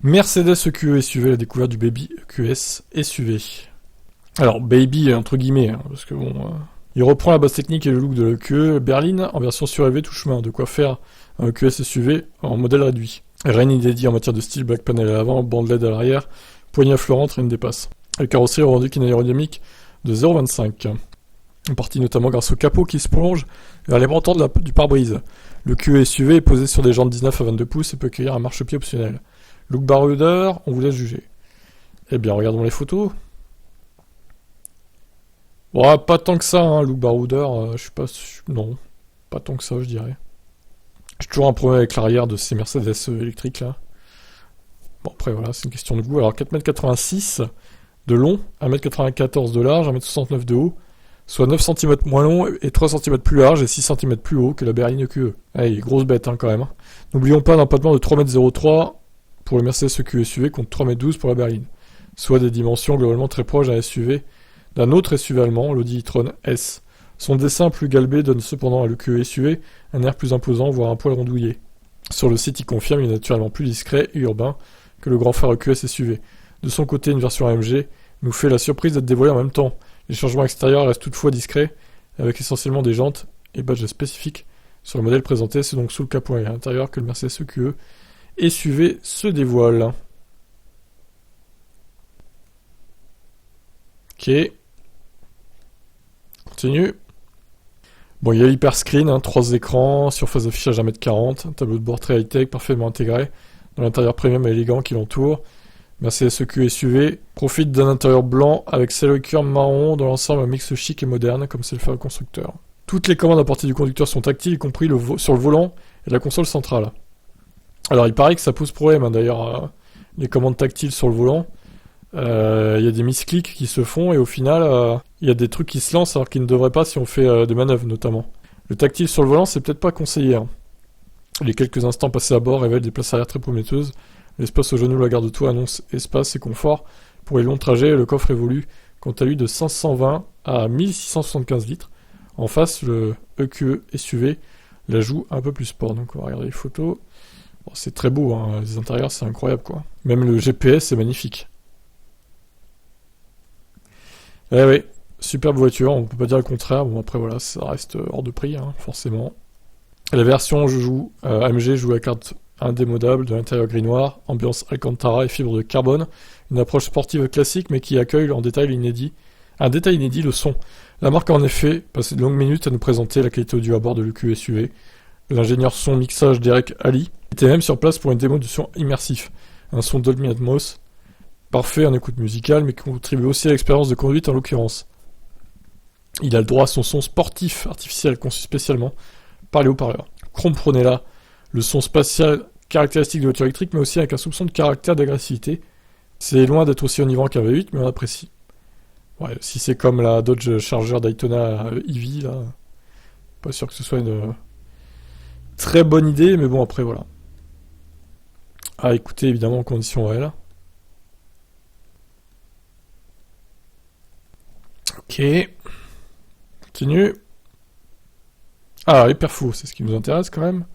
Mercedes EQE SUV, la découverte du Baby EQS SUV. Alors, Baby, entre guillemets, hein, parce que bon... il reprend la base technique et le look de l'EQE berline en version surélevée tout chemin, de quoi faire un EQS SUV en modèle réduit. Rien inédit en matière de style, black panel à l'avant, bande LED à l'arrière, poignée affleurante, rien ne dépasse. Le carrosserie revendique une aérodynamique de 0,25. En partie notamment grâce au capot qui se prolonge vers les montants du pare-brise. Le QE SUV est posé sur des jantes 19 à 22 pouces et peut accueillir un marchepied optionnel. Look baroudeur, on vous laisse juger. Eh bien, regardons les photos. Bon, pas tant que ça, hein, look baroudeur, je suis pas... Non, pas tant que ça, je dirais. J'ai toujours un problème avec l'arrière de ces Mercedes électriques, là. Bon, après, voilà, c'est une question de goût. Alors, 4,86 m de long, 1,94 m de large, 1,69 m de haut, soit 9 cm moins long et 3 cm plus large et 6 cm plus haut que la berline EQE. Allez, grosse bête, hein, quand même. N'oublions pas un empattement de 3,03 m pour le Mercedes EQE SUV contre 3,12 m pour la berline, soit des dimensions globalement très proches d'un autre SUV allemand, l'Audi e-tron S. Son dessin plus galbé donne cependant à l'EQE SUV un air plus imposant, voire un poil rondouillé. Sur le site, il confirme, il est naturellement plus discret et urbain que le grand frère EQS SUV. De son côté, une version AMG nous fait la surprise d'être dévoilée en même temps. Les changements extérieurs restent toutefois discrets, avec essentiellement des jantes et badges spécifiques sur le modèle présenté. C'est donc sous le capot et à l'intérieur que le Mercedes EQE SUV se dévoile. Ok. Continue. Bon, il y a l'hyperscreen, 3 écrans, surface d'affichage 1,40 m, tableau de bord très high-tech, parfaitement intégré, dans l'intérieur premium et élégant qui l'entoure. Mercedes EQE SUV profite d'un intérieur blanc avec selle cuir marron, dans l'ensemble un mix chic et moderne, comme c'est le fait le constructeur. Toutes les commandes à portée du conducteur sont tactiles, y compris sur le volant et la console centrale. Alors, il paraît que ça pose problème, d'ailleurs, les commandes tactiles sur le volant. Il y a des misclics qui se font et au final il y a des trucs qui se lancent alors qu'ils ne devraient pas si on fait des manœuvres notamment. Le tactile sur le volant c'est peut-être pas conseillé. Hein. Les quelques instants passés à bord révèlent des places arrière très prometteuses. L'espace au genou de la garde-toit annonce espace et confort pour les longs trajets. Le coffre évolue quant à lui de 520 à 1675 litres. En face le EQE SUV l'ajout un peu plus sport. Donc on va regarder les photos. Bon, c'est très beau, hein. Les intérieurs c'est incroyable quoi. Même le GPS est magnifique. Eh oui, superbe voiture, on peut pas dire le contraire. Bon après voilà, ça reste hors de prix, hein, forcément. La version AMG joue la carte indémodable de l'intérieur gris-noir, ambiance Alcantara et fibre de carbone, une approche sportive classique mais qui accueille un détail inédit, le son. La marque a en effet passé de longues minutes à nous présenter la qualité audio à bord de l'EQE SUV. L'ingénieur son mixage Derek Ali était même sur place pour une démo de son immersif, un son Dolby Atmos, parfait en écoute musicale, mais qui contribue aussi à l'expérience de conduite en l'occurrence. Il a le droit à son son sportif artificiel conçu spécialement par les haut-parleurs. Comprenez-là, le son spatial caractéristique de voiture électrique, mais aussi avec un soupçon de caractère d'agressivité. C'est loin d'être aussi enivrant qu'un V8, mais on apprécie. Ouais, si c'est comme la Dodge Charger Daytona EV, là, pas sûr que ce soit une très bonne idée, mais bon, après, voilà. À écouter, évidemment, en conditions réelles. Ok. Continue. Ah, les perfos, c'est ce qui nous intéresse quand même.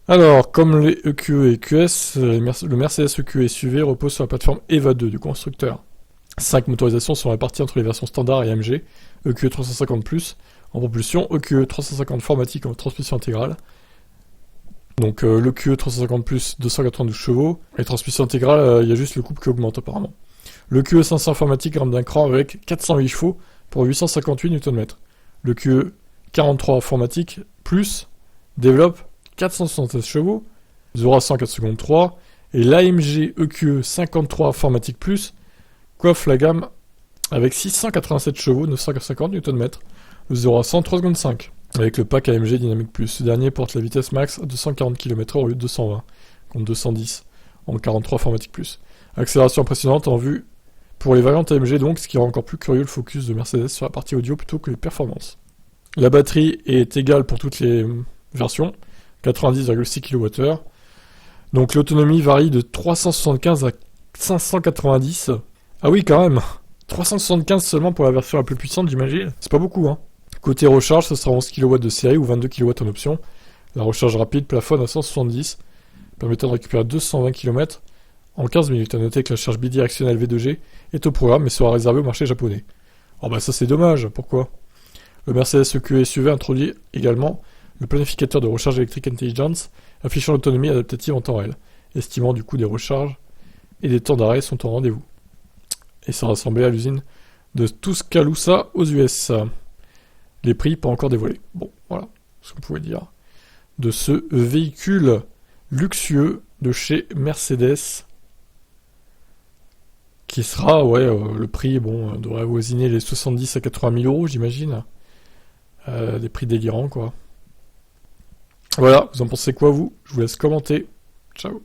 Alors, comme les EQE et EQS, le Mercedes EQE SUV repose sur la plateforme EVA 2 du constructeur. 5 motorisations sont réparties entre les versions standard et AMG, EQE 350+, en propulsion, EQE 350 Formatic en transmission intégrale. Donc l'EQE 350+, 292 chevaux, et transmission intégrale, il y a juste le couple qui augmente apparemment. Le QE 500 Formatic grimpe d'un cran avec 408 chevaux pour 858 Nm. Le QE 43 Formatic Plus développe 476 chevaux, 0 à 100 4 secondes 3, et l'AMG EQE 53 Formatic Plus coiffe la gamme avec 687 chevaux, 950 Nm, le 0 à 100 3 secondes 5, avec le pack AMG Dynamic Plus. Ce dernier porte la vitesse max à 240 km/h au lieu de 220, contre 210 en 43 Formatic Plus. Accélération impressionnante en vue pour les variantes AMG donc, ce qui rend encore plus curieux le focus de Mercedes sur la partie audio plutôt que les performances. La batterie est égale pour toutes les versions, 90,6 kWh. Donc l'autonomie varie de 375 à 590. Ah oui quand même, 375 seulement pour la version la plus puissante j'imagine, c'est pas beaucoup hein. Côté recharge, ce sera 11 kW de série ou 22 kW en option. La recharge rapide plafonne à 170, permettant de récupérer 220 km en 15 minutes. À noter que la charge bidirectionnelle V2G est au programme mais sera réservée au marché japonais. Oh bah ça c'est dommage, pourquoi? Le Mercedes EQE SUV introduit également le planificateur de recharge électrique Intelligence, affichant l'autonomie adaptative en temps réel, estimant du coup des recharges et des temps d'arrêt sont au rendez-vous. Et sera assemblé à l'usine de Tuscaloosa aux US. Les prix pas encore dévoilés. Bon, voilà ce qu'on pouvait dire de ce véhicule luxueux de chez Mercedes, qui sera, le prix, devrait avoisiner les 70 à 80 000 euros, j'imagine. Des prix délirants, quoi. Voilà, vous en pensez quoi, vous? Je vous laisse commenter. Ciao.